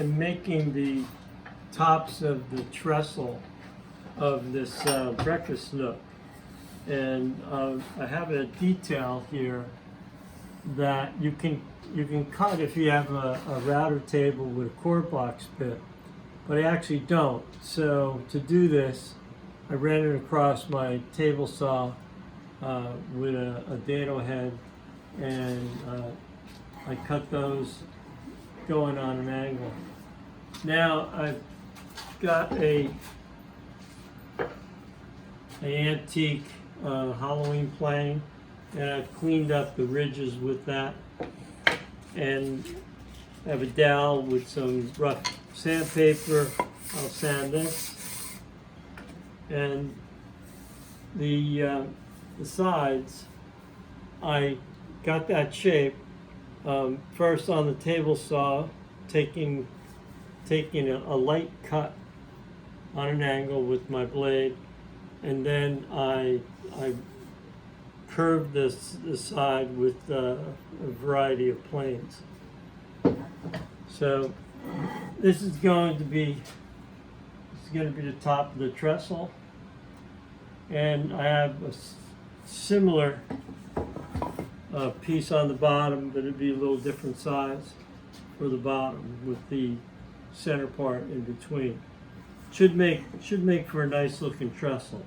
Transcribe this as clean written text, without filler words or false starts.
am making the tops of the trestle of this breakfast nook, and I have a detail here that you can cut if you have a router table with a cord box bit, but I actually don't. So to do this, I ran it across my table saw with a dado head, and I cut those going on an angle. Now I've got a antique Halloween plane, and I've cleaned up the ridges with that, and I have a dowel with some rough sandpaper. I'll sand this, and the sides, I got that shape first on the table saw, taking a light cut on an angle with my blade, and then I curved the side with a variety of planes. So this is going to be the top of the trestle, and I have a similar piece on the bottom, but it'd be a little different size for the bottom with the center part in between. Should make for a nice looking trestle.